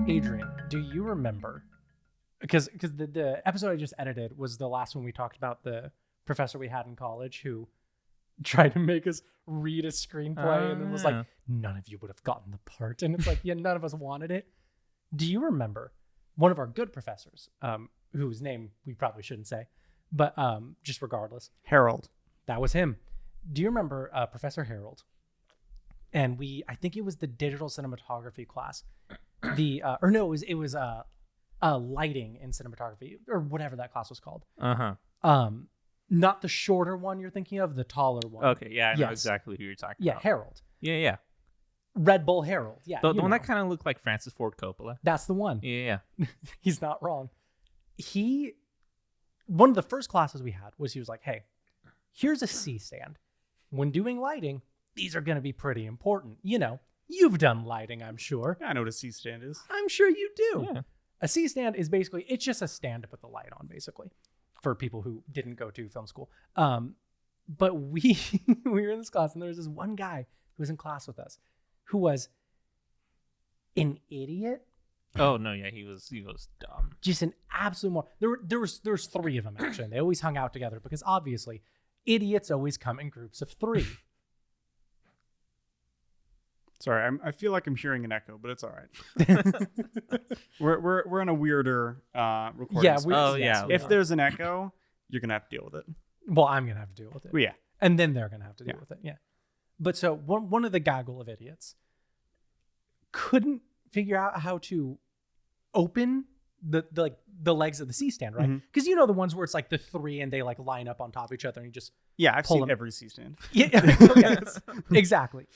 Adrian, do you remember? Because the episode I just edited was the last one we talked about the professor we had in college who tried to make us read a screenplay and then was like, none of you would have gotten the part. And it's like, yeah, none of us wanted it. Do you remember one of our good professors, whose name we probably shouldn't say, but just regardless. Harold. That was him. Do you remember Professor Harold? And I think it was the digital cinematography class. It was lighting in cinematography or whatever that class was called. Not the shorter one you're thinking of, the taller one. Okay, yeah, I know exactly who you're talking about. Yeah, Harold. Yeah. Red Bull Harold. Yeah, the one that kind of looked like Francis Ford Coppola. That's the one. Yeah. He's not wrong. One of the first classes we had was he was like, hey, here's a C-stand. When doing lighting, these are going to be pretty important. You know, you've done lighting, I'm sure. Yeah, I know what a C-stand is. I'm sure you do. Yeah. A C-stand is basically, it's just a stand to put the light on, basically, for people who didn't go to film school. But we were in this class, and there was this one guy who was in class with us who was an idiot. Oh no, yeah, he was dumb. Just an absolute there was three of them actually. And they always hung out together because obviously idiots always come in groups of three. Sorry, I feel like I'm hearing an echo, but it's all right. we're in a weirder recording. Yeah, if there's an echo, you're gonna have to deal with it. Well, I'm gonna have to deal with it. Well, yeah, and then they're gonna have to deal with it. Yeah, but so one of the gaggle of idiots couldn't figure out how to open the legs of the C-stand, right? Because you know the ones where it's like the three and they like line up on top of each other and you just I've seen every C-stand. Yeah, yes, exactly.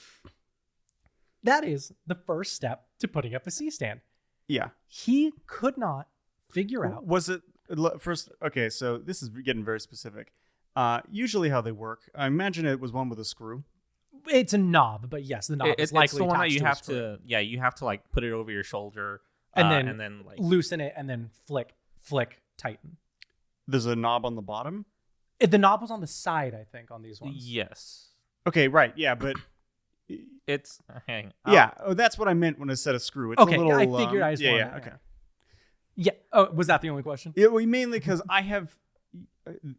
That is the first step to putting up a C-stand. Yeah. He could not figure out. Was it first? Okay, so this is getting very specific. Usually how they work, I imagine it was one with a screw. It's a knob, but yes, the knob is likely it's the one that you attached have to. Yeah, you have to like put it over your shoulder and then like loosen it and then flick, tighten. There's a knob on the bottom? The knob was on the side, I think, on these ones. Yes. Okay, right. Yeah, but it's that's what I meant when I said a screw. It's okay, a little, I figured I just wanted. Yeah, okay. Yeah. Oh, was that the only question? Yeah, well, mainly because I have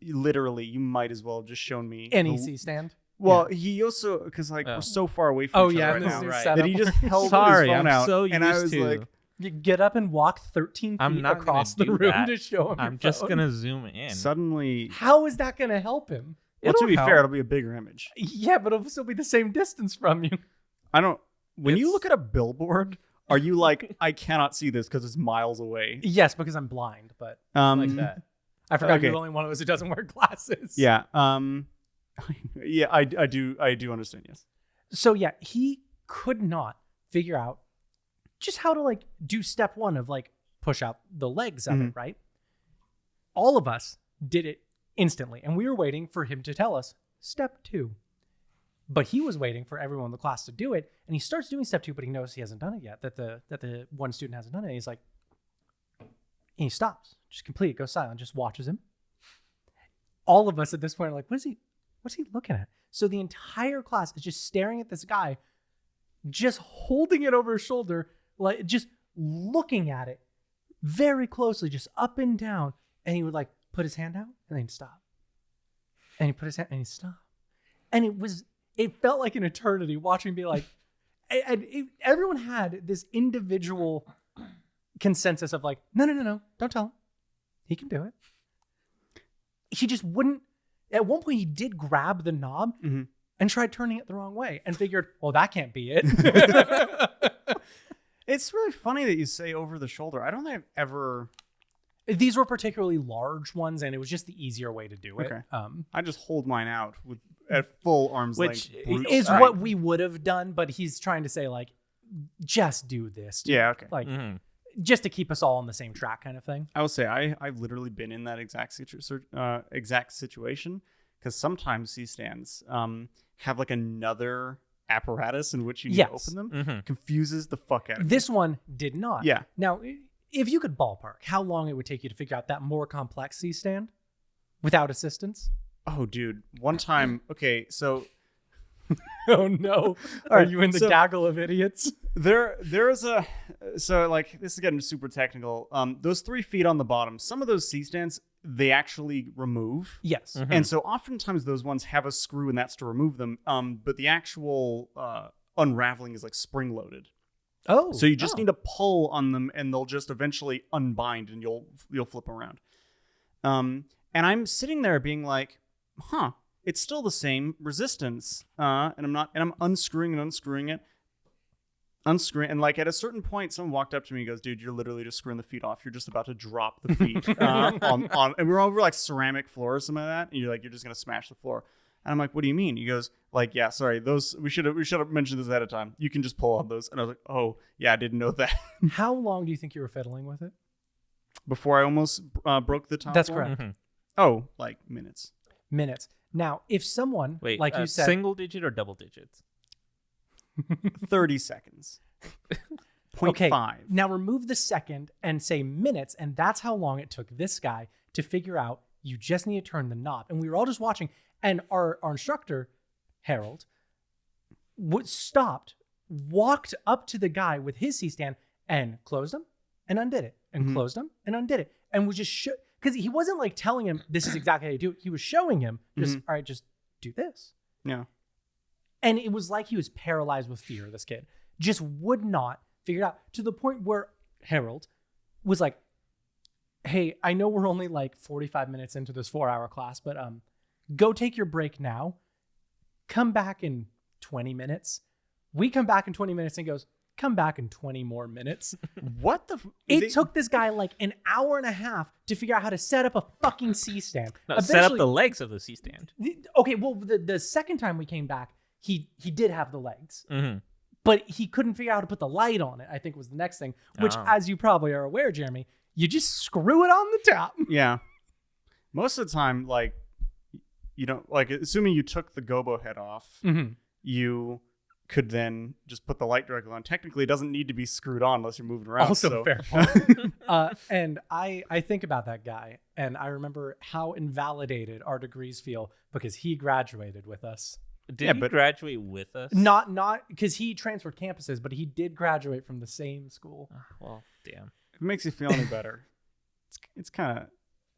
literally, you might as well have just shown me an C-stand. Well, he also because we're so far away from each other right now, that he just held his phone out, and I was like, "You get up and walk 13 feet across the room to show him." I'm just gonna zoom in. Suddenly, how is that gonna help him? Well, to be fair, it'll be a bigger image. Yeah, but it'll still be the same distance from you. I don't. When you look at a billboard, are you like, I cannot see this because it's miles away? Yes, because I'm blind, but like that. I forgot you're the only one of us who doesn't wear glasses. Yeah. Yeah, I do understand. Yes. So yeah, he could not figure out just how to like do step one of like push out the legs of it, right? All of us did it instantly, and we were waiting for him to tell us step two. But he was waiting for everyone in the class to do it, and he starts doing step two, but he knows he hasn't done it yet. That the one student hasn't done it. And he's like, and he stops, just completely goes silent, just watches him. All of us at this point are like, what's he looking at? So the entire class is just staring at this guy, just holding it over his shoulder, like just looking at it very closely, just up and down. And he would like put his hand out and then he'd stop. And he put his hand and he'd stop. And it felt like an eternity watching me like, everyone had this individual consensus of like, no, don't tell him. He can do it. He just wouldn't. At one point, he did grab the knob and tried turning it the wrong way and figured, well, that can't be it. It's really funny that you say over the shoulder. I don't think I've ever... These were particularly large ones, and it was just the easier way to do it. Okay. I just hold mine out at full arm's length. Which is what we would have done, but he's trying to say, like, just do this. Yeah, okay. Like, just to keep us all on the same track kind of thing. I will say I've literally been in that exact situation because sometimes C-stands have like another apparatus in which you need to open them. Confuses the fuck out of me. This one did not. Yeah. Now, if you could ballpark how long it would take you to figure out that more complex C-stand without assistance. Oh, dude. One time, okay, so Oh no! All Are right, you in the so- gaggle of idiots? There is a so like this is getting super technical. Those 3 feet on the bottom, some of those C stands they actually remove. Yes. Mhm. And so oftentimes those ones have a screw and that's to remove them. But the actual unraveling is like spring loaded. Oh. So you just need to pull on them and they'll just eventually unbind and you'll flip around. And I'm sitting there being like, it's still the same resistance. And I'm unscrewing it. And like at a certain point, someone walked up to me and goes, dude, you're literally just screwing the feet off. You're just about to drop the feet on and we're over like ceramic floor or something like that. And you're just gonna smash the floor. And I'm like, what do you mean? He goes, like, yeah, sorry, those we should have mentioned this ahead of time. You can just pull on those. And I was like, oh yeah, I didn't know that. How long do you think you were fiddling with it? Before I almost broke the top. That's one? correct. Mhm. Oh, like minutes. Minutes. Now, if someone, Wait, like you said, single digit or double digits? 30 seconds. 0.5. okay, now remove the second and say minutes, and that's how long it took this guy to figure out you just need to turn the knob. And we were all just watching, and our instructor, Harold, stopped, walked up to the guy with his C-stand and closed him and undid it, and closed him and undid it, and was just because he wasn't like telling him this is exactly how you do it. He was showing him just, all right, just do this. Yeah. And it was like he was paralyzed with fear, this kid. Just would not figure it out, to the point where Harold was like, hey, I know we're only like 45 minutes into this 4-hour class, but go take your break now. Come back in 20 minutes. We come back in 20 minutes and he goes, come back in 20 more minutes. What the? It took this guy like an hour and a half to figure out how to set up a fucking C-stand. No, set up the legs of the C-stand. Okay, well, the second time we came back, he did have the legs. Mm-hmm. But he couldn't figure out how to put the light on it, I think was the next thing, which, as you probably are aware, Jeremy, you just screw it on the top. Yeah. Most of the time, like, you don't, like, assuming you took the gobo head off, you could then just put the light directly on. Technically, it doesn't need to be screwed on unless you're moving around. Also fair point. And I think about that guy, and I remember how invalidated our degrees feel because he graduated with us. Did he graduate with us? Not because he transferred campuses, but he did graduate from the same school. Well, damn. If it makes you feel any better, it's kind of...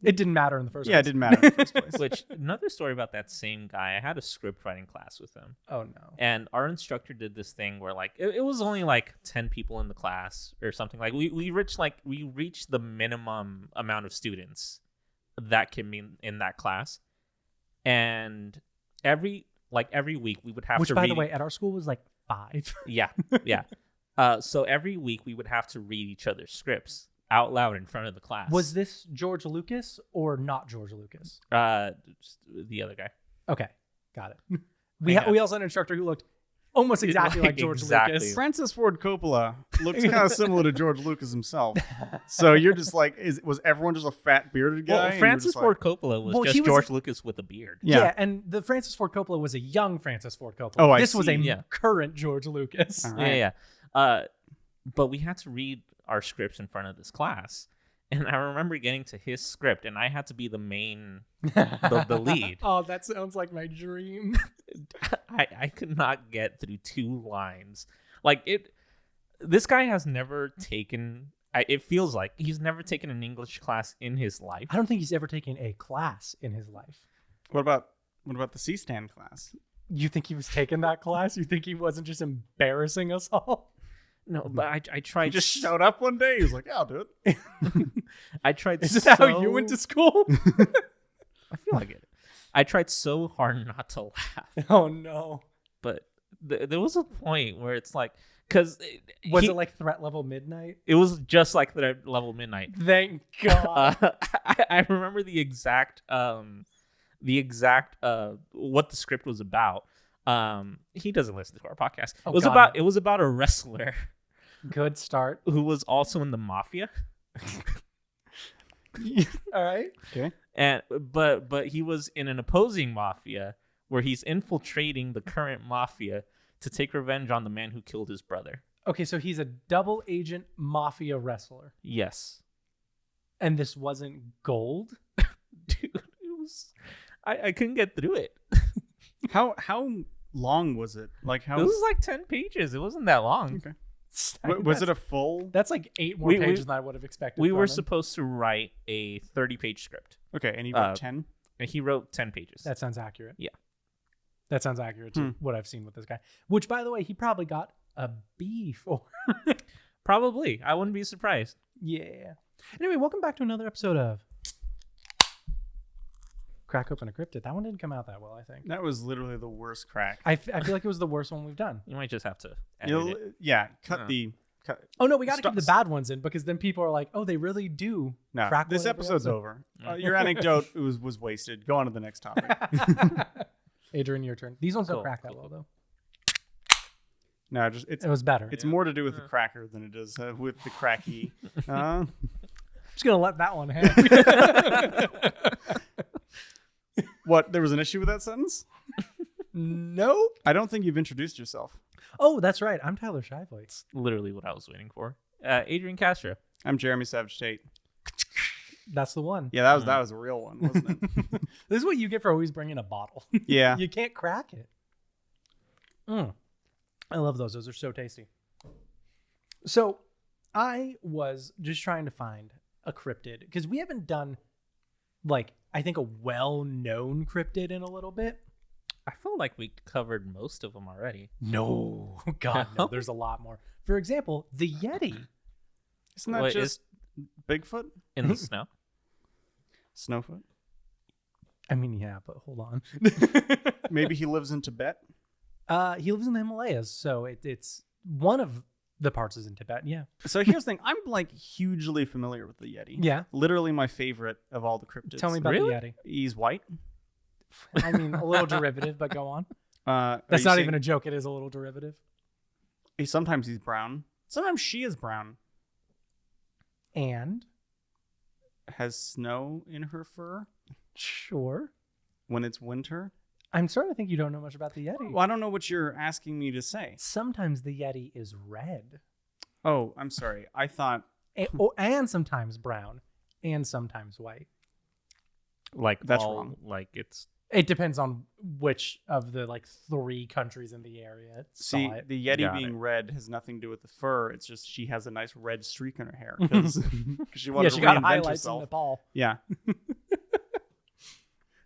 It didn't matter in the first place. Yeah, it didn't matter in the first place. Which, another story about that same guy, I had a script writing class with him. Oh, no. And our instructor did this thing where, like, it was only like 10 people in the class or something. Like, we reached the minimum amount of students that can be in that class. And every week we would have Which, to by read... the way, at our school was like 5. Yeah. So every week we would have to read each other's scripts out loud in front of the class. Was this George Lucas or not George Lucas? Just the other guy. Okay, got it. We also had an instructor who looked almost exactly like George Lucas. Francis Ford Coppola looks kind of similar to George Lucas himself. So you're just like, was everyone just a fat bearded guy? Well, Francis Ford Coppola was just George Lucas with a beard. Yeah, and the Francis Ford Coppola was a young Francis Ford Coppola. Oh, this was a current George Lucas. Right. Yeah. But we had to read our scripts in front of this class. And I remember getting to his script, and I had to be the main, the lead. Oh, that sounds like my dream. I could not get through 2 lines. This guy has never taken, it feels like he's never taken an English class in his life. I don't think he's ever taken a class in his life. What about the C-stand class? You think he was taking that class? You think he wasn't just embarrassing us all? No, but I tried. He just showed up one day. He was like, "Yeah, I'll do it." I tried. Is that how you went to school? I feel like it. I tried so hard not to laugh. Oh no! But there was a point where it's like, because was it like threat level midnight? It was just like threat level midnight. Thank God. I remember the exact what the script was about. He doesn't listen to our podcast. It was about a wrestler. Good start. Who was also in the mafia. All right. Okay. And but he was in an opposing mafia where he's infiltrating the current mafia to take revenge on the man who killed his brother. Okay, so he's a double agent mafia wrestler. Yes. And this wasn't gold? Dude, it was I couldn't get through it. How long was it? Like how? It was like 10 pages. It wasn't that long. Okay. Was it a full? That's like 8 more pages than I would have expected. We were supposed to write a 30-page script. Okay, and he wrote 10? And he wrote 10 pages. That sounds accurate. Yeah. That sounds accurate to what I've seen with this guy. Which, by the way, he probably got a B for. Probably. I wouldn't be surprised. Yeah. Anyway, welcome back to another episode of Crack Open a Cryptid. That one didn't come out that well, I think. That was literally the worst crack. I feel like it was the worst one we've done. You might just have to edit it. Yeah, cut. Oh, no, we got to keep the bad ones in because then people are like, oh, they really do crack this episode's over. Your anecdote was wasted. Go on to the next topic. Adrian, your turn. These ones don't crack that well, though. No, it was better. It's more to do with the cracker than it is with the cracky. I'm just going to let that one hang. What? There was an issue with that sentence? No. I don't think you've introduced yourself. Oh, that's right. I'm Tyler Shively. It's literally what I was waiting for. Adrian Castro. I'm Jeremy Savage Tate. That's the one. Yeah, that was a real one, wasn't it? This is what you get for always bringing a bottle. Yeah. You can't crack it. I love those. Those are so tasty. So I was just trying to find a cryptid because we haven't done I think a well-known cryptid in a little bit. I feel like we covered most of them already. No. God, no. There's a lot more. For example, the Yeti. Isn't that just Bigfoot? In the snow? Snowfoot? I mean, yeah, but hold on. Maybe he lives in Tibet? He lives in the Himalayas, so it's one of the parts is in Tibet, yeah. So here's the thing. I'm hugely familiar with the Yeti. Yeah. Literally my favorite of all the cryptids. Tell me about the Yeti. He's white. I mean, a little derivative, but go on. That's not even a joke. It is a little derivative. Sometimes he's brown. Sometimes she is brown. And? Has snow in her fur. Sure. When it's winter. I'm starting to think you don't know much about the Yeti. Well, I don't know what you're asking me to say. Sometimes the Yeti is red. Oh, I'm sorry. I thought... And sometimes brown. And sometimes white. That's wrong. It depends on which of the 3 countries in the area See, saw it. The Yeti being red has nothing to do with the fur. It's just she has a nice red streak in her hair because she wanted to got reinvent highlights herself. in the ball. Yeah.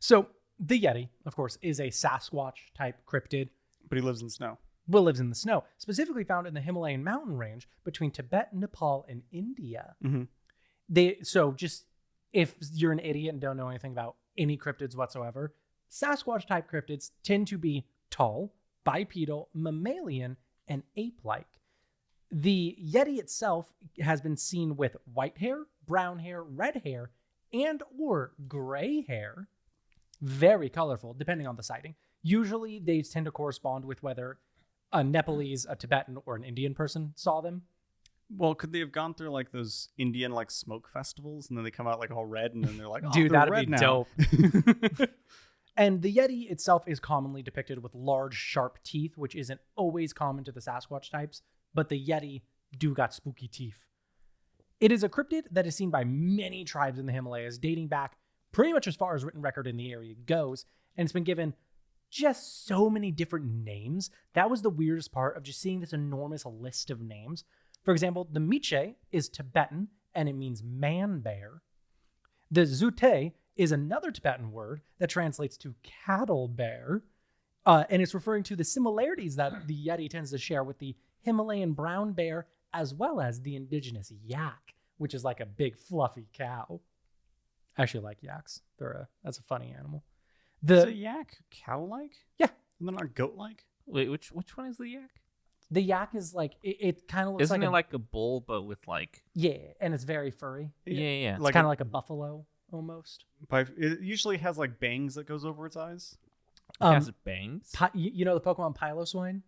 So the Yeti, of course, is a Sasquatch type cryptid. But he lives in snow. Lives in the snow, specifically found in the Himalayan mountain range between Tibet, Nepal, and India. Mm-hmm. So just if you're an idiot and don't know anything about any cryptids whatsoever, Sasquatch type cryptids tend to be tall, bipedal, mammalian, and ape-like. The Yeti itself has been seen with white hair, brown hair, red hair, and or gray hair. Very colorful, depending on the sighting. Usually, they tend to correspond with whether a Nepalese, a Tibetan, or an Indian person saw them. Well, could they have gone through those Indian smoke festivals and then they come out all red and then they're like, oh, dude, they're that'd red be now. dope. And the Yeti itself is commonly depicted with large, sharp teeth, which isn't always common to the Sasquatch types, but the Yeti do got spooky teeth. It is a cryptid that is seen by many tribes in the Himalayas, dating back pretty much as far as written record in the area goes, and it's been given just so many different names. That was the weirdest part of just seeing this enormous list of names. For example, the Miche is Tibetan, and it means man-bear. The Zute is another Tibetan word that translates to cattle bear, and it's referring to the similarities that the Yeti tends to share with the Himalayan brown bear, as well as the indigenous yak, which is like a big fluffy cow. I actually like yaks. That's a funny animal. Is a yak cow-like? Yeah. And they're not goat-like? Wait, which one is the yak? The yak is it kind of looks Isn't it like a bull, but with Yeah, and it's very furry. Yeah. It's kind of like a buffalo almost. It usually has bangs that goes over its eyes. It has bangs? You know the Pokemon Piloswine?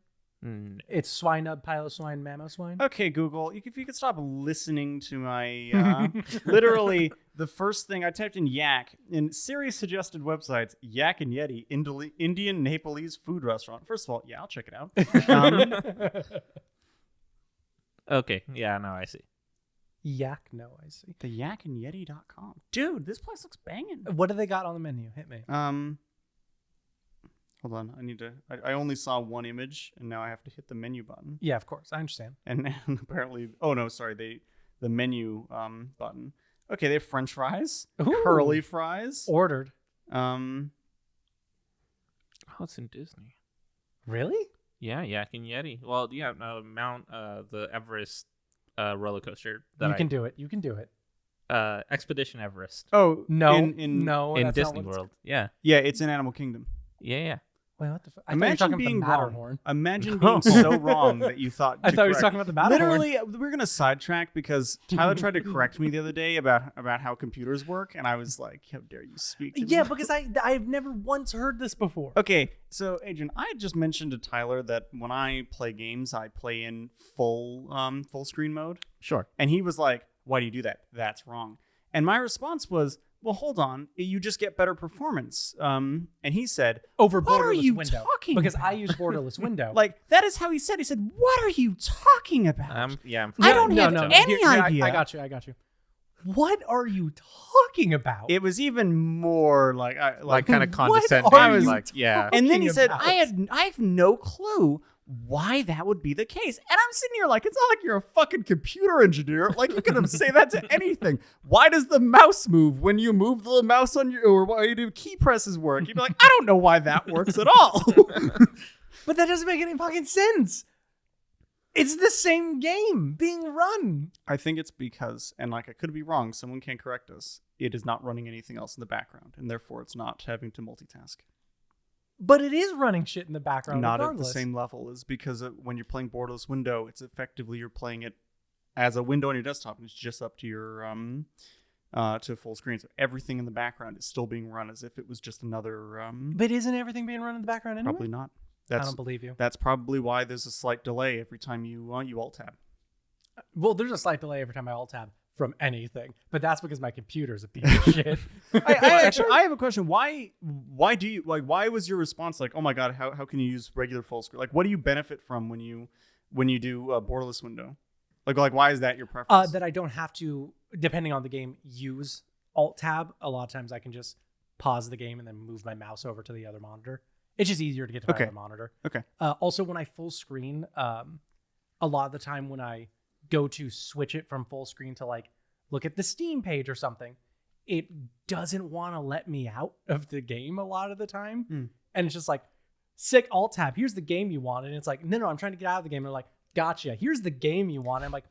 It's Swinub, Piloswine, Mamoswine. Okay, Google, if you could stop listening to my... literally, the first thing I typed in yak, in Siri suggested websites, Yak and Yeti, Indian Nepalese food restaurant. First of all, yeah, I'll check it out. Okay, yeah, now I see. Yak, no, I see. The yakandYeti.com. Dude, this place looks banging. What do they got on the menu? Hit me. Hold on, I need to. I only saw one image, and now I have to hit the menu button. Yeah, of course, I understand. And apparently, oh no, sorry, the menu button. Okay, they have French fries, Ooh. curly fries. Ordered. Oh, it's in Disney. Really? Yeah, Yak and Yeti. Well, yeah, the Everest roller coaster. You can do it. You can do it. Expedition Everest. Oh No, in no, in that's not Disney what it's- World. Yeah, it's in Animal Kingdom. yeah. Wait, what the fuck? I thought you were Imagine talking being about the wrong. Matterhorn. Imagine being so wrong that you thought. I thought you were talking about the Matterhorn. Literally, we're gonna sidetrack because Tyler tried to correct me the other day about how computers work, and I was like, "How dare you speak to me?" Yeah, because I've never once heard this before. Okay, so Adrian, I had just mentioned to Tyler that when I play games, I play in full screen mode. Sure. And he was like, "Why do you do that? That's wrong." And my response was, "Well, hold on. You just get better performance." And he said, Over "What are borderless you window. talking Because about?" I use borderless window. Like, that is how he said. He said, "What are you talking about?" I'm I don't have any Here, idea. I got you. What are you talking about? It was even more like kind of condescending. are you Like, yeah. And then he said, about? I have no clue why that would be the case. And I'm sitting here like, it's not like you're a fucking computer engineer. Like, you could say that to anything. Why does the mouse move when you move the mouse on your, or why do key presses work? You'd be like, I don't know why that works at all. But that doesn't make any fucking sense. It's the same game being run. I think it's because, and like I could be wrong, someone can correct us, it is not running anything else in the background, and therefore it's not having to multitask. But it is running shit in the background. Not regardless. at the same level, is because when you're playing borderless window, it's effectively you're playing it as a window on your desktop, and it's just up to your to full screen. So everything in the background is still being run as if it was just another. But isn't everything being run in the background anyway? Probably not. I don't believe you. That's probably why there's a slight delay every time you alt tab. Well, there's a slight delay every time I alt tab from anything, but that's because my computer's a piece of shit. I have a question. Why do you why was your response like, oh my god, how can you use regular full screen? Like, what do you benefit from when you do a borderless window? Like why is that your preference? That I don't have to, depending on the game, use alt tab. A lot of times I can just pause the game and then move my mouse over to the other monitor. It's just easier to get to my other monitor. Okay. Also, when I full screen, a lot of the time when I go to switch it from full screen to like look at the Steam page or something, it doesn't want to let me out of the game a lot of the time. And it's just like, sick alt tab. Here's the game you want. And it's like, no, I'm trying to get out of the game. And they're like, gotcha. Here's the game you want. And I'm like,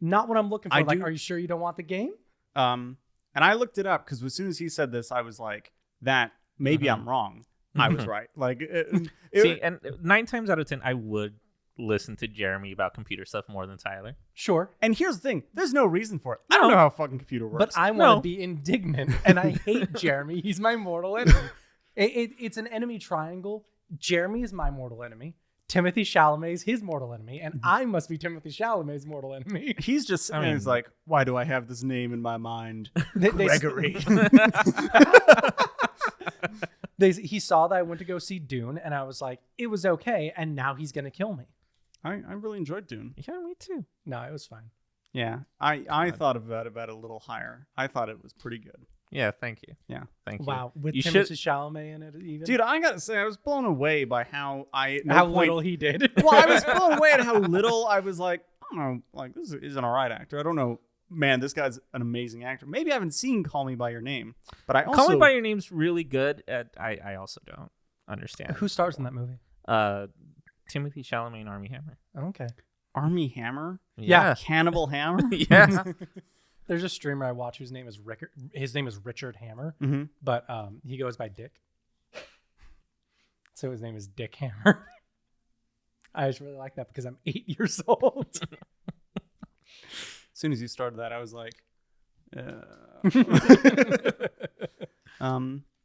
not what I'm looking for. Are you sure you don't want the game? And I looked it up because as soon as he said this, I was like, that maybe I'm wrong. I was right. Like, see, and 9 times out of 10, I would listen to Jeremy about computer stuff more than Tyler. Sure. And here's the thing: there's no reason for it. I don't know how a fucking computer works. But I want to be indignant, and I hate Jeremy. He's my mortal enemy. It's an enemy triangle. Jeremy is my mortal enemy. Timothy Chalamet is his mortal enemy, and I must be Timothy Chalamet's mortal enemy. He's just sitting there, he's like, why do I have this name in my mind? They Gregory. He saw that I went to go see Dune, and I was like, it was okay, and now he's going to kill me. I really enjoyed Dune. Yeah, me too. No, it was fine. Yeah, I thought about it a little higher. I thought it was pretty good. Yeah, thank you. Yeah. Thank you. Wow, with Timothy Chalamet in it even? Dude, I gotta say, I was blown away by how little he did. Well, I was blown away at how little I was like, I don't know, like, this is an alright actor. I don't know. Man, this guy's an amazing actor. Maybe I haven't seen Call Me By Your Name, but I also... Call Me By Your Name's really good. I also don't understand. Who stars in that movie? Timothy Chalamet and Armie Hammer. Okay. Armie Hammer? Yeah. Cannibal Hammer? Yeah. There's a streamer I watch whose name is Rick. His name is Richard Hammer, but he goes by Dick. So his name is Dick Hammer. I just really like that because I'm 8 years old. As soon as you started that, I was like,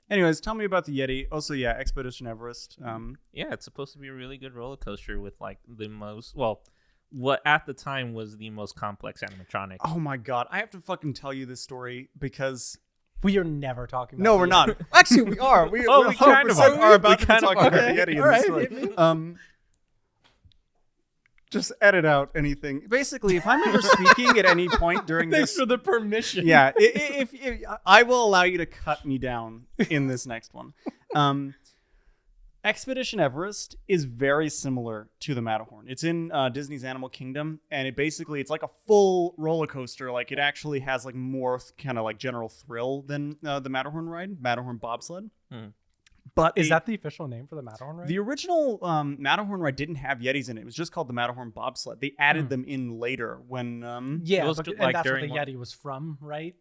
anyways, tell me about the Yeti. Also, yeah, Expedition Everest. Yeah, it's supposed to be a really good roller coaster with like the most, what at the time was the most complex animatronic. Oh my god, I have to fucking tell you this story because we are never talking about No, we're not. Actually, we are. We kind of are about to kind talk of about the are. Yeti in All this right, story. Just edit out anything. Basically, if I'm ever speaking at any point during Thanks this, for the permission. yeah, if I will allow you to cut me down in this next one. Expedition Everest is very similar to the Matterhorn. It's in Disney's Animal Kingdom, and it's like a full roller coaster. Like it actually has like more kind of like general thrill than the Matterhorn ride, Matterhorn bobsled. But is that the official name for the Matterhorn ride? The original Matterhorn ride didn't have Yetis in it. It was just called the Matterhorn bobsled. They added them in later when and that's what the Yeti was from, right?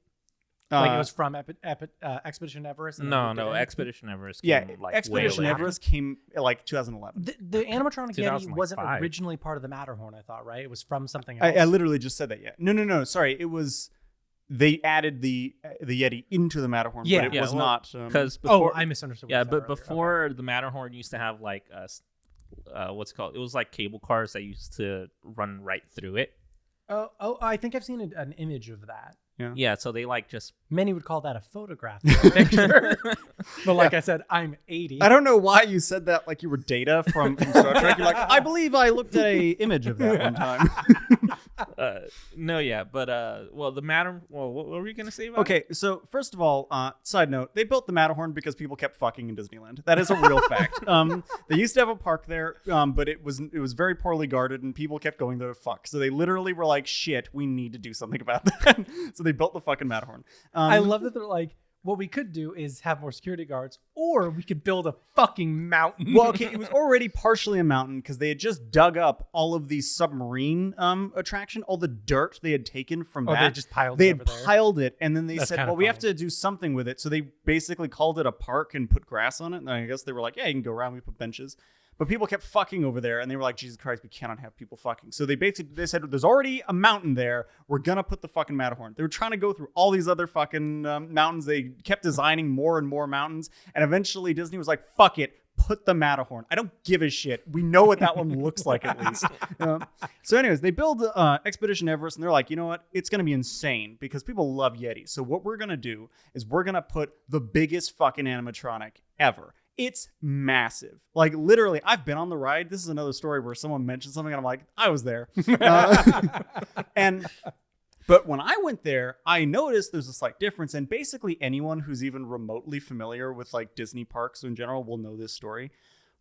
Like it was from Expedition Everest? No, Expedition Everest came Expedition way Everest came like 2011. The animatronic Yeti wasn't originally part of the Matterhorn, I thought, right? It was from something else. I literally just said that, yeah. No, sorry. It was... They added the Yeti into the Matterhorn, but it was not... Because I misunderstood. Before the Matterhorn used to have like what's it called? It was like cable cars that used to run right through it. Oh, I think I've seen an image of that. Yeah, so they like just... Many would call that a photograph picture. But like I said, I'm 80. I don't know why you said that like you were Data from Star Trek. You're like, I believe I looked at a image of that one time. The Matterhorn... Well, what were we going to say about it? So first of all, side note, they built the Matterhorn because people kept fucking in Disneyland. That is a real fact. They used to have a park there, but it was very poorly guarded and people kept going there to fuck. So they literally were like, shit, we need to do something about that. So they built the fucking Matterhorn. I love that they're like, what we could do is have more security guards, or we could build a fucking mountain. Well, okay, it was already partially a mountain because they had just dug up all of the submarine attraction, all the dirt they had taken from that. They just piled it over there. Piled it, and then they said, well, funny. we have to do something with it. So they basically called it a park and put grass on it. And I guess they were like, yeah, you can go around. We put benches. But people kept fucking over there, and they were like, Jesus Christ, we cannot have people fucking. So they said, there's already a mountain there. We're going to put the fucking Matterhorn. They were trying to go through all these other fucking mountains. They kept designing more and more mountains. And eventually Disney was like, fuck it, put the Matterhorn. I don't give a shit. We know what that one looks like at least. So anyways, they build Expedition Everest, and they're like, you know what? It's going to be insane because people love Yeti. So what we're going to do is we're going to put the biggest fucking animatronic ever. It's massive. Like, literally, I've been on the ride. This is another story where someone mentioned something, and I'm like, I was there. But when I went there, I noticed there's a slight difference. And basically, anyone who's even remotely familiar with, like, Disney parks in general will know this story.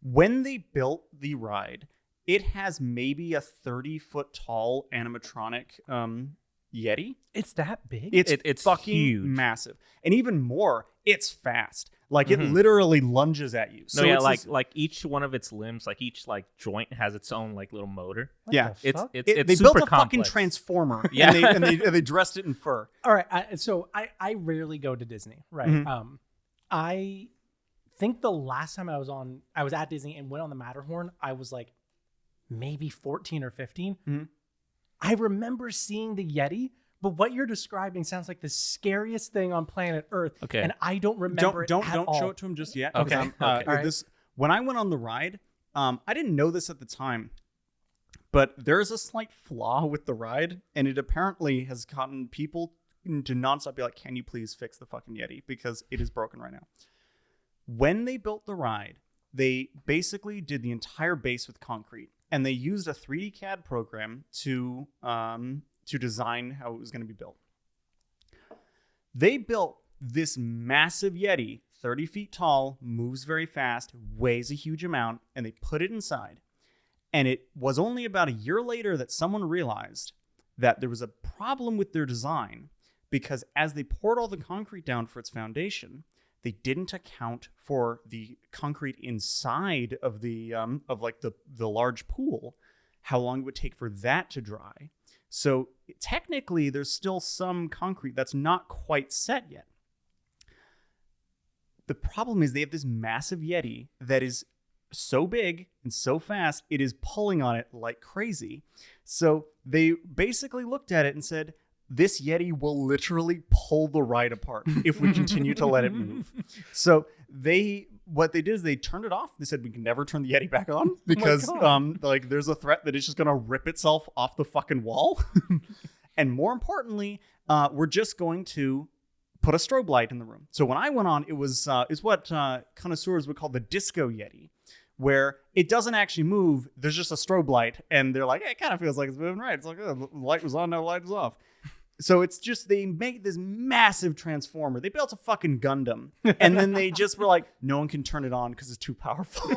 When they built the ride, it has maybe a 30-foot tall animatronic Yeti. It's that big? It's fucking huge. Massive. And even more, it's fast. Like it literally lunges at you. So like each one of its limbs, like each like joint has its own like little motor. It's they built a complex. fucking transformer. And they dressed it in fur. All right, so I rarely go to Disney, right? Mm-hmm. I think the last time I was at Disney and went on the Matterhorn, I was like maybe 14 or 15. Mm-hmm. I remember seeing the Yeti. But what you're describing sounds like the scariest thing on planet Earth. Okay. And I don't remember it at all. Don't show it to him just yet. Okay. When I went on the ride, I didn't know this at the time, but there's a slight flaw with the ride, and it apparently has gotten people to nonstop be like, can you please fix the fucking Yeti? Because it is broken right now. When they built the ride, they basically did the entire base with concrete, and they used a 3D CAD program to design how it was going to be built. They built this massive Yeti, 30 feet tall, moves very fast, weighs a huge amount, and they put it inside. And it was only about a year later that someone realized that there was a problem with their design because as they poured all the concrete down for its foundation, they didn't account for the concrete inside of the large pool, how long it would take for that to dry. So technically, there's still some concrete that's not quite set yet. The problem is they have this massive Yeti that is so big and so fast, it is pulling on it like crazy. So they basically looked at it and said, this Yeti will literally pull the ride apart if we continue to let it move. So what they did is they turned it off. They said we can never turn the Yeti back on because there's a threat that it's just gonna rip itself off the fucking wall. And more importantly, we're just going to put a strobe light in the room. So when I went on, it was what connoisseurs would call the disco Yeti, where it doesn't actually move. There's just a strobe light, and they're like, hey, it kind of feels like it's moving right. It's like, oh, the light was on, no light was off. So it's just they make this massive transformer. They built a fucking Gundam, and then they just were like, no one can turn it on because it's too powerful.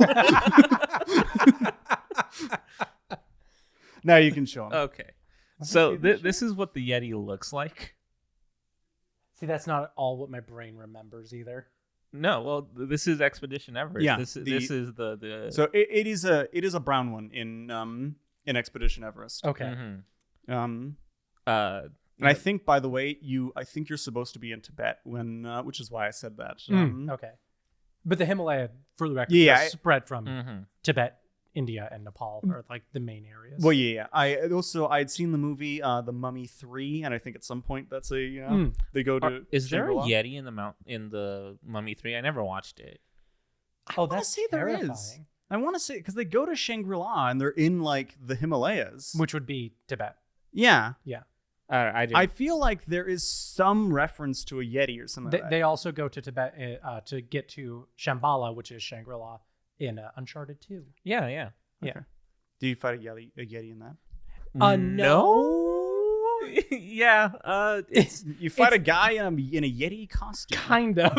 Now you can show them. Okay. So this is what the Yeti looks like. See, that's not all what my brain remembers either. No, well, this is Expedition Everest. Yeah, this is the. So it is a brown one in Expedition Everest. Okay. Mm-hmm. And I think, by the way, I think you're supposed to be in Tibet which is why I said that. Okay. But the Himalaya, for the record, spread from Tibet, India, and Nepal are like the main areas. Well, yeah. I'd seen the movie The Mummy 3, and I think at some point that's they go to. Is there a Shangri-La. Yeti in the Mummy 3? I never watched it. Oh, that's terrifying. There is. I want to say because they go to Shangri-La and they're in like the Himalayas, Which would be Tibet. Yeah. I feel like there is some reference to a Yeti or something like that. They also go to Tibet to get to Shambhala, which is Shangri-La in Uncharted 2. Yeah. Okay. Do you fight a Yeti in that? No. Yeah. You fight a guy in a Yeti costume. Kind of.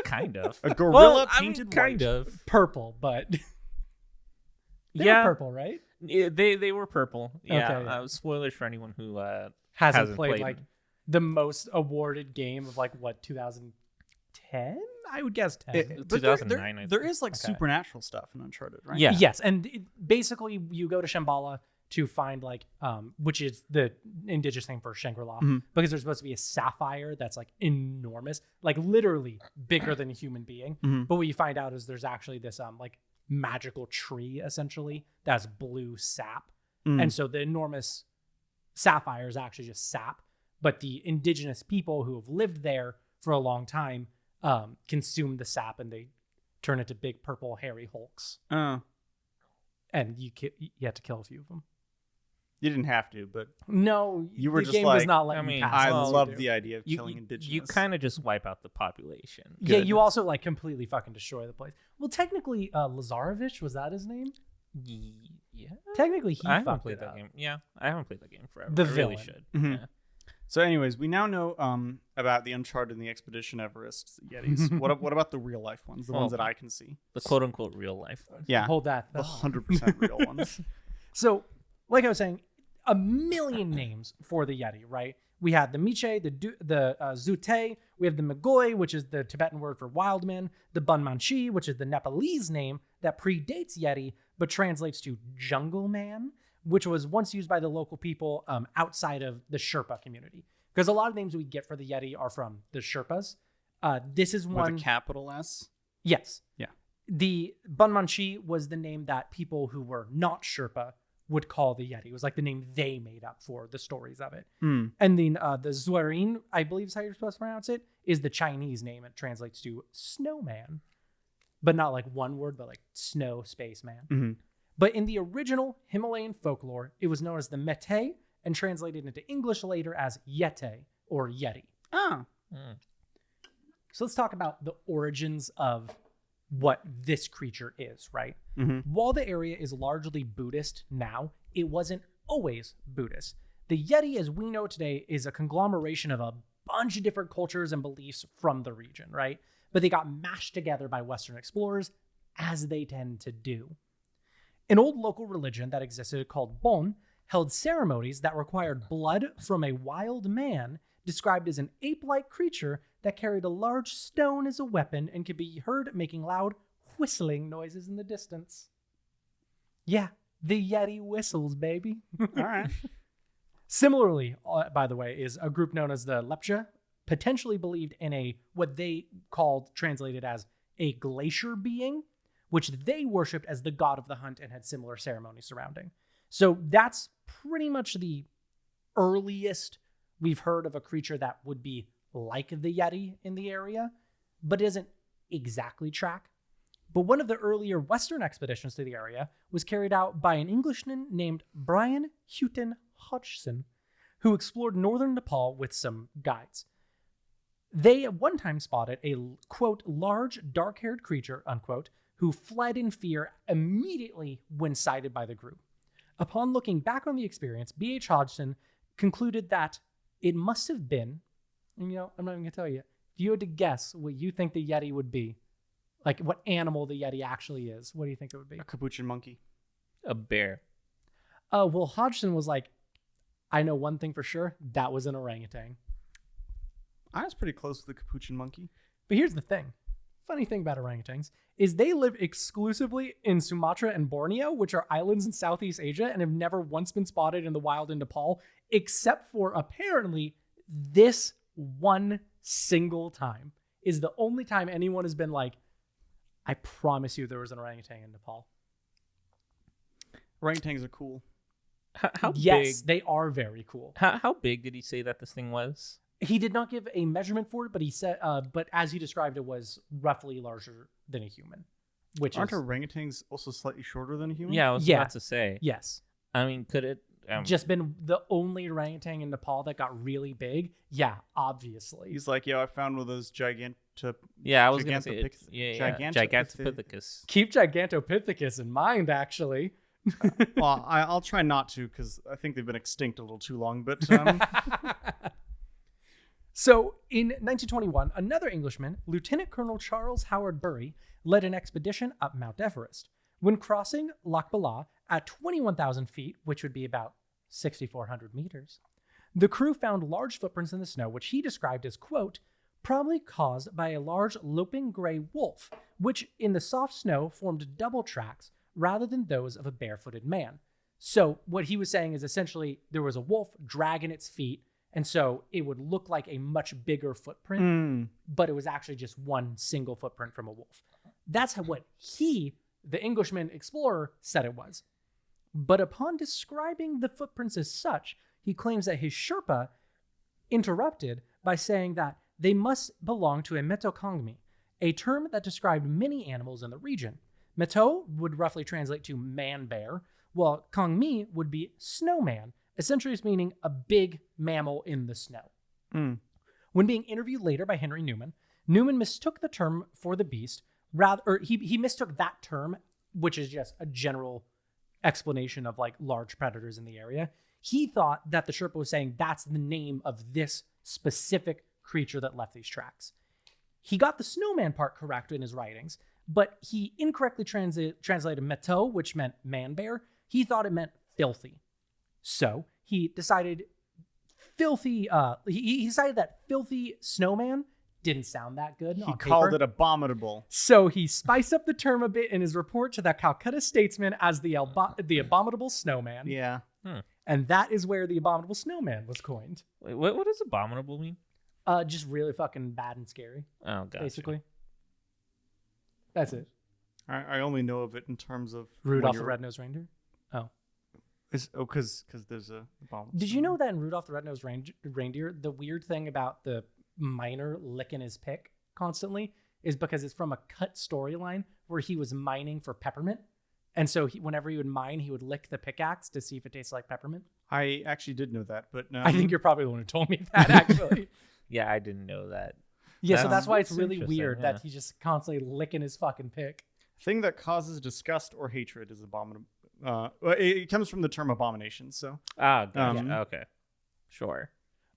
Kind of. A gorilla painted white. Kind of. Purple, but they were purple, right? Yeah, they were purple. Yeah. Okay. Spoilers for anyone who hasn't played like the most awarded game of like what 2010? I would guess 10. 2009. There is like supernatural stuff in Uncharted, right? Yeah. Yes, and basically you go to Shambhala to find like which is the indigenous name for Shangri-La, because there's supposed to be a sapphire that's like enormous, like literally bigger than a human being. But what you find out is there's actually this like magical tree essentially that's blue sap, and so the enormous sapphire is actually just sap, but the indigenous people who have lived there for a long time consume the sap and they turn into big purple hairy hulks. And you had to kill a few of them. You didn't have to, but no, you were the just game like, was not letting me pass. I love the idea of killing indigenous. You kind of just wipe out the population. Yeah, you also like completely fucking destroy the place. Well, technically, Lazarevich, was that his name? Yeah. Technically, he I haven't fucked played it that up. game. Yeah, I haven't played that game forever. The I really villain. should. Mhm. Yeah. So, anyways, we now know about the Uncharted and the Expedition Everest Yetis. What about the real life ones, the ones that I can see? The quote unquote real life one. Yeah, Hold that. the 100% real ones. So, like I was saying, a million names for the Yeti, right? We had the Miche, the Zute, we have the Magoi, which is the Tibetan word for wild man, the Bunmanchi, which is the Nepalese name that predates Yeti, but translates to jungle man, which was once used by the local people outside of the Sherpa community. Because a lot of names we get for the Yeti are from the Sherpas. This is one... With a capital S? Yes. Yeah. The Bunmanchi was the name that people who were not Sherpa would call the Yeti. It was like the name they made up for the stories of it. And then the Zuarin, I believe is how you're supposed to pronounce it, is the Chinese name. It translates to snowman. But not like one word, but like snow spaceman. But in the original Himalayan folklore, it was known as the Mete and translated into English later as Yete or Yeti. Oh. So let's talk about the origins of what this creature is, right? While the area is largely Buddhist now, it wasn't always Buddhist. The Yeti, as we know today, is a conglomeration of a bunch of different cultures and beliefs from the region, right? But they got mashed together by Western explorers, as they tend to do. An old local religion that existed called Bon held ceremonies that required blood from a wild man described as an ape-like creature that carried a large stone as a weapon and could be heard making loud whistling noises in the distance. Yeah, the Yeti whistles, baby. All right. Similarly, by the way, is a group known as the Lepcha, potentially believed in what they called, translated as a glacier being, which they worshipped as the god of the hunt and had similar ceremonies surrounding. So that's pretty much the earliest we've heard of a creature that would be like the Yeti in the area, but doesn't exactly track. But one of the earlier Western expeditions to the area was carried out by an Englishman named Brian Houghton Hodgson, who explored northern Nepal with some guides. They at one time spotted a, quote, large dark-haired creature, unquote, who fled in fear immediately when sighted by the group. Upon looking back on the experience, B.H. Hodgson concluded that it must have been, and I'm not even gonna tell you. If you had to guess what you think the Yeti would be, like what animal the Yeti actually is, what do you think it would be? A capuchin monkey. A bear. Well, Hodgson was like, I know one thing for sure. That was an orangutan. I was pretty close to the capuchin monkey. But here's the thing. Funny thing about orangutans is they live exclusively in Sumatra and Borneo, which are islands in Southeast Asia, and have never once been spotted in the wild in Nepal, except for apparently this one single time is the only time anyone has been like, I promise you there was an orangutan in Nepal. Orangutans are cool. How Yes, big? they are very cool. How big did he say that this thing was? He did not give a measurement for it, but he said, but as he described, it was roughly larger than a human. Which aren't orangutans also slightly shorter than a human? Yeah, I was about to say. Yes. I mean, could it Just been the only orangutan in Nepal that got really big? Yeah, obviously. He's like, I found one of those Yeah, I was gonna say Gigantopithecus. Gigantopithecus. Keep Gigantopithecus in mind, actually. Well, I'll try not to because I think they've been extinct a little too long. But So in 1921, another Englishman, Lieutenant Colonel Charles Howard Bury, led an expedition up Mount Everest. When crossing Lac Bala at 21,000 feet, which would be about 6,400 meters, the crew found large footprints in the snow, which he described as, quote, probably caused by a large loping gray wolf, which in the soft snow formed double tracks rather than those of a barefooted man. So what he was saying is essentially there was a wolf dragging its feet, and so it would look like a much bigger footprint, but it was actually just one single footprint from a wolf. That's what he, the Englishman explorer, said it was. But upon describing the footprints as such, he claims that his Sherpa interrupted by saying that they must belong to a metokongmi, a term that described many animals in the region. Meto would roughly translate to man-bear, while kongmi would be snowman, essentially just meaning a big mammal in the snow. When being interviewed later by Henry Newman, Newman mistook the term for the beast, he mistook that term, which is just a general explanation of like large predators in the area. He thought that the Sherpa was saying that's the name of this specific creature that left these tracks. He got the snowman part correct in his writings, but he incorrectly translated meto, which meant man-bear. He thought it meant filthy. So he decided he decided that filthy snowman didn't sound that good on paper. He called it abominable. So he spiced up the term a bit in his report to the Calcutta Statesman as the abominable snowman. Yeah. And that is where the abominable snowman was coined. Wait, what does abominable mean? Just really fucking bad and scary. Oh, gotcha. Basically. That's it. I only know of it in terms of Rudolph the Red-Nosed Reindeer? Because there's a abominable. Did you know that in Rudolph the Red-Nosed Reindeer, the weird thing about the miner licking his pick constantly is because it's from a cut storyline where he was mining for peppermint. And so whenever he would mine, he would lick the pickaxe to see if it tastes like peppermint. I actually did know that, but I think you're probably the one who told me that, actually. Yeah, I didn't know that. Yeah, so that's why it's That's really interesting, weird yeah. that he's just constantly licking his fucking pick. thing that causes disgust or hatred is abominable. It comes from the term abomination. So gotcha. Okay, sure.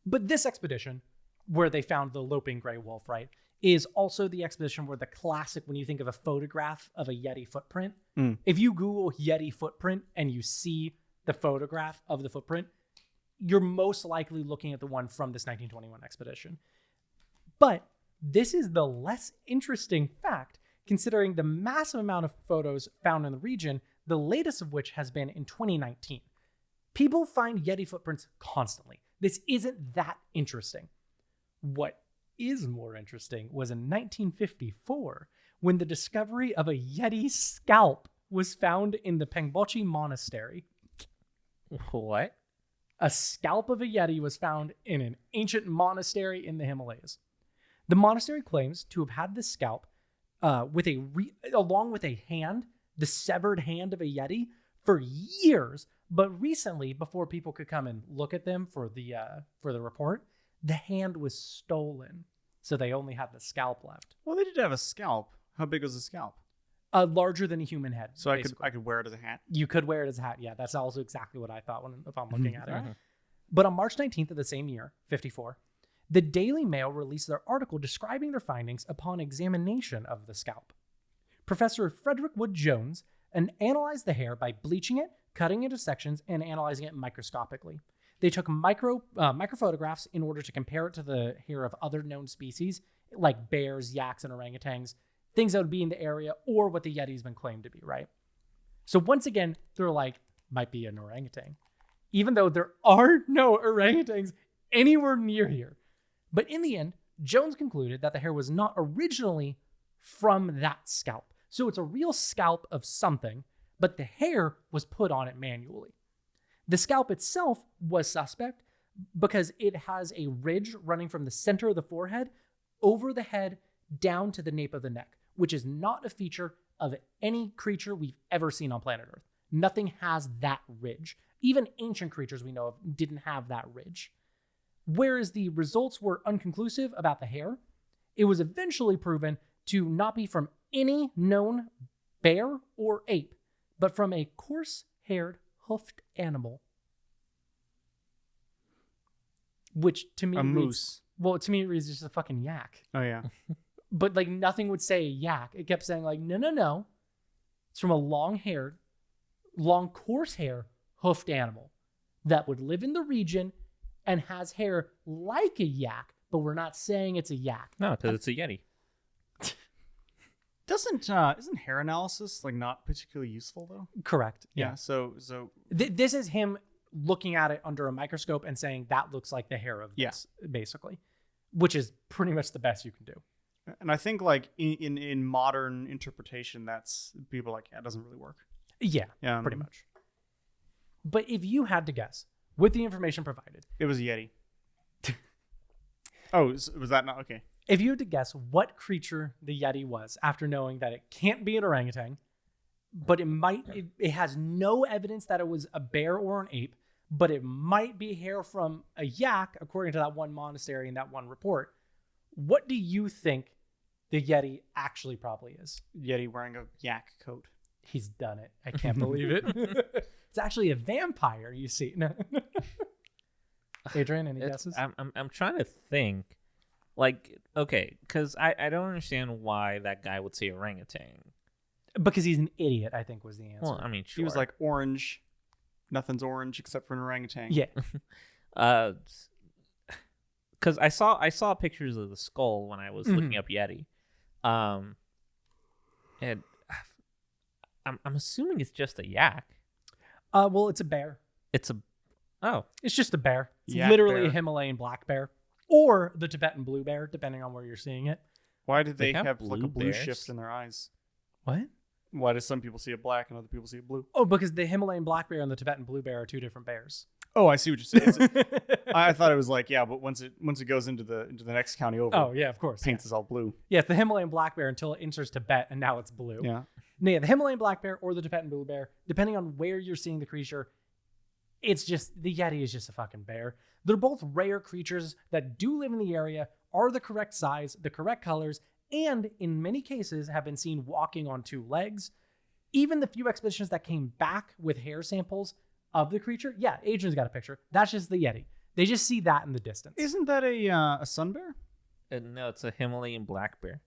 But this expedition, where they found the loping gray wolf, right, is also the expedition where the classic, when you think of a photograph of a Yeti footprint, if you Google Yeti footprint and you see the photograph of the footprint, you're most likely looking at the one from this 1921 expedition. But this is the less interesting fact, considering the massive amount of photos found in the region, the latest of which has been in 2019. People find Yeti footprints constantly. This isn't that interesting. What is more interesting was in 1954, when the discovery of a Yeti scalp was found in the Pengbochi Monastery. What? A scalp of a Yeti was found in an ancient monastery in the Himalayas. The monastery claims to have had this scalp along with a hand, the severed hand of a Yeti, for years. But recently, before people could come and look at them for the report, the hand was stolen. So they only had the scalp left. Well, they did have a scalp. How big was the scalp? Larger than a human head. So I could wear it as a hat. You could wear it as a hat. Yeah, that's also exactly what I thought if I'm looking at it. But on March 19th of the same year, 54, the Daily Mail released their article describing their findings upon examination of the scalp. Professor Frederick Wood Jones analyzed the hair by bleaching it, cutting it into sections, and analyzing it microscopically. They took microphotographs in order to compare it to the hair of other known species, like bears, yaks, and orangutans, things that would be in the area, or what the Yeti's been claimed to be, right? So once again, they're like, might be an orangutan, even though there are no orangutans anywhere near here. But in the end, Jones concluded that the hair was not originally from that scalp. So it's a real scalp of something, but the hair was put on it manually. The scalp itself was suspect because it has a ridge running from the center of the forehead over the head down to the nape of the neck, which is not a feature of any creature we've ever seen on planet Earth. Nothing has that ridge. Even ancient creatures we know of didn't have that ridge. Whereas the results were unconclusive about the hair, it was eventually proven to not be from any known bear or ape, but from a coarse-haired, hoofed animal. Which to me moose. Well, to me it reads just a fucking yak. Oh, yeah. But like nothing would say yak. It kept saying like, no. It's from a long-haired, coarse hair, hoofed animal that would live in the region and has hair like a yak, but we're not saying it's a yak. No, because it's a Yeti. Isn't hair analysis like not particularly useful though? Correct. Yeah. So this is him looking at it under a microscope and saying that looks like the hair of this, basically, which is pretty much the best you can do. And I think like in modern interpretation, that's people are like, yeah, it doesn't really work. Yeah, pretty much. But if you had to guess with the information provided, it was a Yeti. Oh, was that not okay? If you had to guess what creature the Yeti was after knowing that it can't be an orangutan, but it has no evidence that it was a bear or an ape, but it might be hair from a yak, according to that one monastery and that one report, what do you think the Yeti actually probably is? Yeti wearing a yak coat. He's done it. I can't believe it. It's actually a vampire, you see. No. Adrian, any guesses? I'm trying to think. Like, okay, because I don't understand why that guy would say orangutan. Because he's an idiot, I think was the answer. Well, I mean, sure. He was like orange. Nothing's orange except for an orangutan. Yeah. Because I saw pictures of the skull when I was looking up Yeti. And I'm assuming it's just a yak. Well, it's a bear. It's just a bear. It's Yak literally bear. a Himalayan black bear or the Tibetan blue bear, depending on where you're seeing it. Why did they have blue like a blue bears? shift in their eyes? What? Why do some people see it black and other people see it blue? Oh, because the Himalayan black bear and the Tibetan blue bear are two different bears. Oh, I see what you're saying. I thought it was like, yeah, but once it goes into the next county over, Oh, yeah, of course. paints is all blue. Yeah, it's the Himalayan black bear until it enters Tibet, and now it's blue. Yeah. No, yeah, the Himalayan black bear or the Tibetan blue bear, depending on where you're seeing the creature, it's just, the Yeti is just a fucking bear. They're both rare creatures that do live in the area, are the correct size, the correct colors, and in many cases have been seen walking on two legs. Even the few expeditions that came back with hair samples of the creature, yeah, Adrian's got a picture. That's just the Yeti. They just see that in the distance. Isn't that a sun bear? no, it's a Himalayan black bear.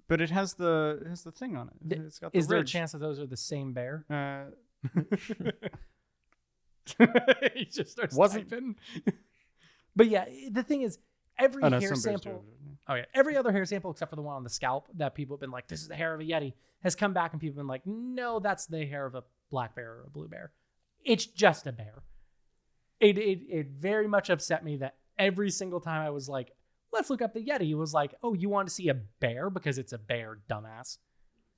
But it has the thing on it. It's got the Is there a ridge. chance that those are the same bear? He just starts typing. But yeah, the thing is, every hair some bears sample. do. Oh yeah, every other hair sample except for the one on the scalp that people have been like, this is the hair of a Yeti, has come back and people have been like, no, that's the hair of a black bear or a blue bear. It's just a bear. It very much upset me that every single time I was like, let's look up the Yeti, it was like, oh, you want to see a bear because it's a bear, dumbass.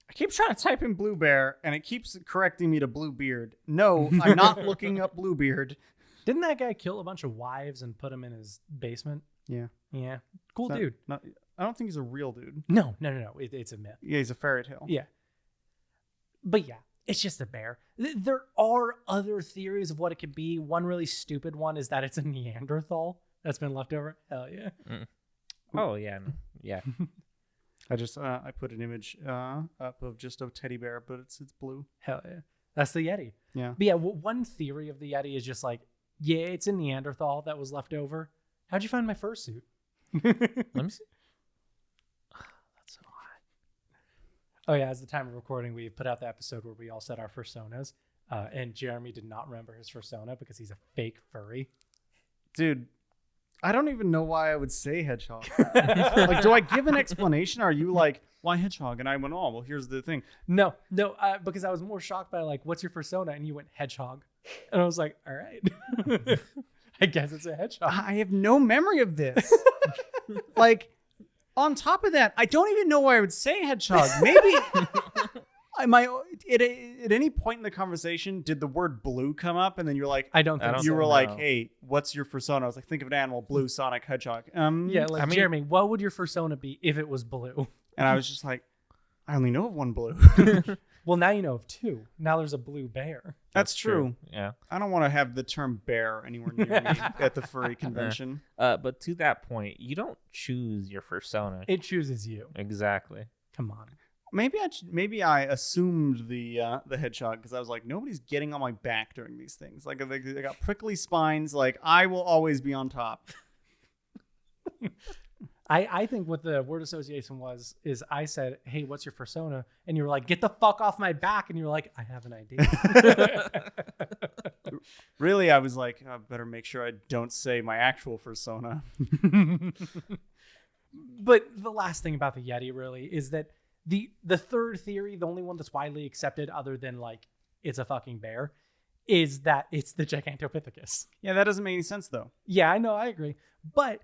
I keep trying to type in blue bear, and it keeps correcting me to blue beard. No, I'm not looking up blue beard. Didn't that guy kill a bunch of wives and put them in his basement? Yeah. Yeah. Cool Not- dude. I don't think he's a real dude. No. It's a myth. Yeah, he's a fairy tale. Yeah. But yeah, it's just a bear. There are other theories of what it could be. One really stupid one is that it's a Neanderthal that's been left over. Hell yeah. Oh yeah, yeah. I put an image up of just a teddy bear, but it's blue. Hell yeah. That's the Yeti. Yeah. But yeah, one theory of the Yeti is just like, Yeah, it's a Neanderthal that was left over. How'd you find my fursuit? Let me see. That's so hot. Oh yeah, as the time of recording, we put out the episode where we all said our personas, and Jeremy did not remember his persona because he's a fake furry. Dude, I don't even know why I would say hedgehog. Like, do I give an explanation? Are you like, why hedgehog? And I went, oh, well, here's the thing. No, because I was more shocked by like, what's your persona? And you went hedgehog, and I was like, all right, I guess it's a hedgehog. I have no memory of this. Like, on top of that, I don't even know why I would say hedgehog. Maybe at any point in the conversation, did the word blue come up? And then you're like, I don't think you so, were no. like, hey, what's your persona? I was like, think of an animal, blue, Sonic, hedgehog. Yeah, like, Jeremy, what would your persona be if it was blue? And I was just like, I only know of one blue. Well, now you know of two. Now there's a blue bear. That's true. Yeah. I don't want to have the term bear anywhere near me at the furry convention. But to that point, you don't choose your persona. It chooses you. Exactly. Come on. Maybe I assumed the hedgehog because I was like, nobody's getting on my back during these things. Like they got prickly spines. Like I will always be on top. I think what the word association is I said, hey, what's your persona? And you were like, get the fuck off my back. And you were like, I have an idea. Really, I was like, I better make sure I don't say my actual persona. But the last thing about the Yeti really is that the third theory, the only one that's widely accepted other than like it's a fucking bear, is that it's the Gigantopithecus. Yeah, that doesn't make any sense though. Yeah, I know, I agree. But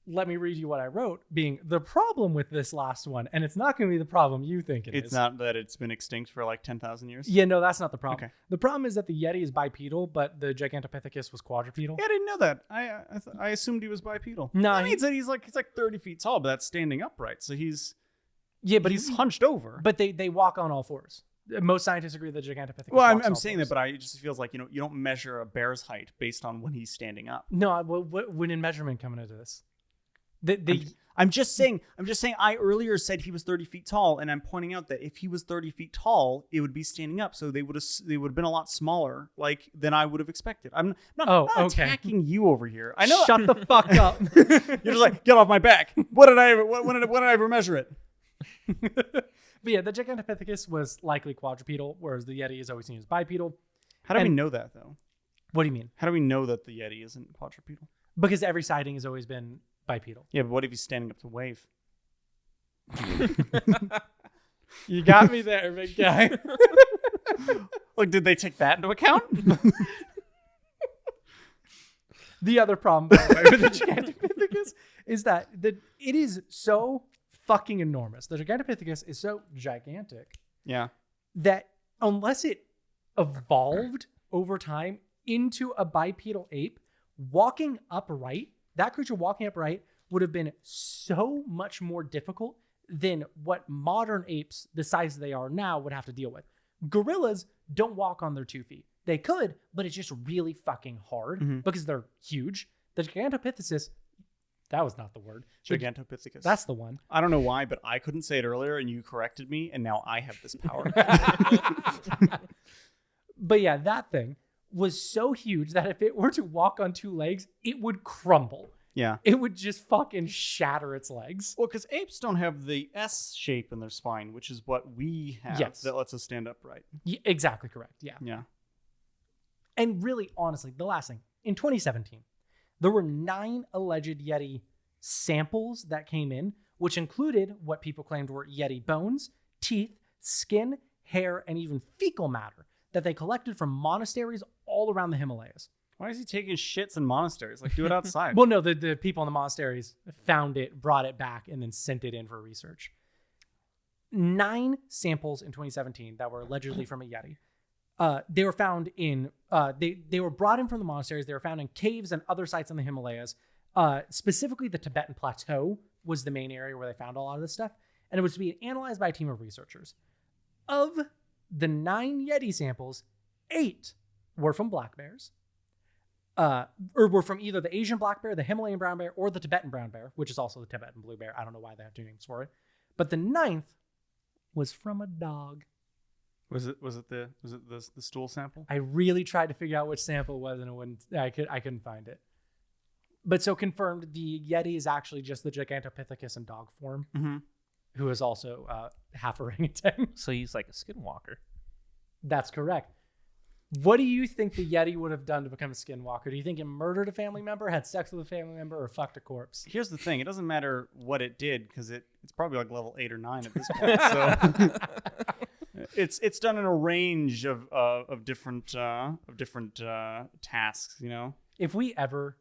let me read you what I wrote, being the problem with this last one, and it's not going to be the problem you think it is. It's not that it's been extinct for like 10,000 years? Yeah, no, that's not the problem. Okay. The problem is that the Yeti is bipedal, but the Gigantopithecus was quadrupedal. Yeah, I didn't know that. I assumed he was bipedal. No, that means that he's like 30 feet tall, but that's standing upright. So he's he's hunched over. But they walk on all fours. Most scientists agree that Gigantopithecus. Well, walks on I'm all saying fours. that, but it just feels like you don't measure a bear's height based on when he's standing up. No, when in measurement coming into this? I'm just saying I earlier said he was 30 feet tall, and I'm pointing out that if he was 30 feet tall, it would be standing up, so they would have been a lot smaller than I would have expected. I'm not attacking you over here. I know. Shut the fuck up. You're just like, get off my back. When did I ever measure it? But yeah, the Gigantopithecus was likely quadrupedal, whereas the Yeti is always seen as bipedal. How do we know that though? What do you mean? How do we know that the Yeti isn't quadrupedal? Because every sighting has always been bipedal. Yeah, but what if he's standing up to wave? You got me there, big guy. Like, did they take that into account? The other problem, by the way, with the Gigantopithecus is that it is so fucking enormous. The Gigantopithecus is so gigantic. Yeah. That unless it evolved over time into a bipedal ape, that creature walking upright would have been so much more difficult than what modern apes, the size they are now, would have to deal with. Gorillas don't walk on their 2 feet. They could, but it's just really fucking hard because they're huge. The Gigantopithecus, that was not the word. Gigantopithecus. That's the one. I don't know why, but I couldn't say it earlier, and you corrected me, and now I have this power. But yeah, that thing was so huge that if it were to walk on 2 legs, it would crumble. Yeah. It would just fucking shatter its legs. Well, because apes don't have the S shape in their spine, which is what we have that lets us stand upright. Yeah, exactly correct. Yeah. Yeah. And really, honestly, the last thing. In 2017, there were 9 alleged Yeti samples that came in, which included what people claimed were Yeti bones, teeth, skin, hair, and even fecal matter that they collected from monasteries all around the Himalayas. Why is he taking shits in monasteries? Like, do it outside. Well, no, the people in the monasteries found it, brought it back, and then sent it in for research. 9 samples in 2017 that were allegedly from a Yeti. They were found in, they were brought in from the monasteries. They were found in caves and other sites in the Himalayas. Specifically, the Tibetan Plateau was the main area where they found a lot of this stuff. And it was to be analyzed by a team of researchers. Of the 9 Yeti samples, 8 were from black bears. Or were from either the Asian black bear, the Himalayan brown bear, or the Tibetan brown bear, which is also the Tibetan blue bear. I don't know why they have 2 names for it. But the 9th was from a dog. Was it the stool sample? I really tried to figure out which sample it was, and I couldn't find it. But so confirmed, the Yeti is actually just the Gigantopithecus in dog form, who is also half orangutan. So he's like a skinwalker. That's correct. What do you think the Yeti would have done to become a skinwalker? Do you think it murdered a family member, had sex with a family member, or fucked a corpse? Here's the thing. It doesn't matter what it did because it's probably like level 8 or 9 at this point. So it's done in a range of different tasks, you know? If we ever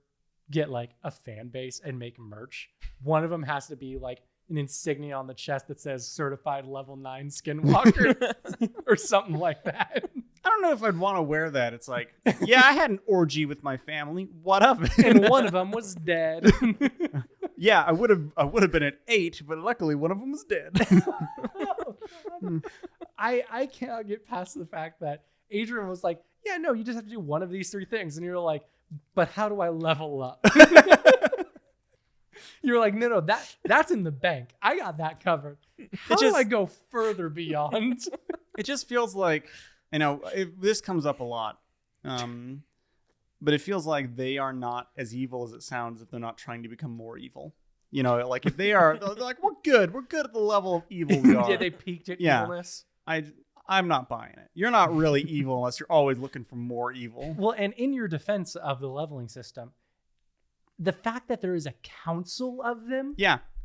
get like a fan base and make merch, one of them has to be like an insignia on the chest that says certified level 9 skinwalker or something like that. I don't know if I'd want to wear that. It's like, yeah, I had an orgy with my family. What of it? And one of them was dead. Yeah, I would have been at 8, but luckily one of them was dead. I cannot get past the fact that Adrian was like, yeah, no, you just have to do one of these 3 things. And you're like, but how do I level up? You're like, no, that's in the bank. I got that covered. How do I go further beyond? It just feels like, you know, this comes up a lot. But it feels like they are not as evil as it sounds if they're not trying to become more evil. You know, like if they are, they're like, we're good at the level of evil we are. Yeah, they peaked at evilness. I'm not buying it. You're not really evil unless you're always looking for more evil. Well, and in your defense of the leveling system, the fact that there is a council of them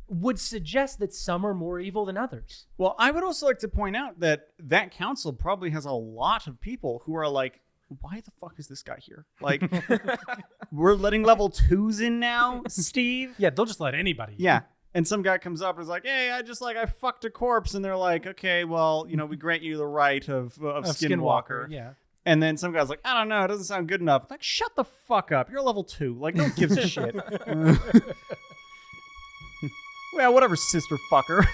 would suggest that some are more evil than others. Well, I would also like to point out that council probably has a lot of people who are like, why the fuck is this guy here? Like, we're letting level 2s in now, Steve? Yeah, they'll just let anybody in. Yeah. And some guy comes up and is like, hey, I fucked a corpse. And they're like, okay, well, you know, we grant you the right of skinwalker. Yeah. And then some guy's like, I don't know, it doesn't sound good enough. Like, shut the fuck up. You're level 2. Like, no one gives a shit. Well, whatever, sister fucker.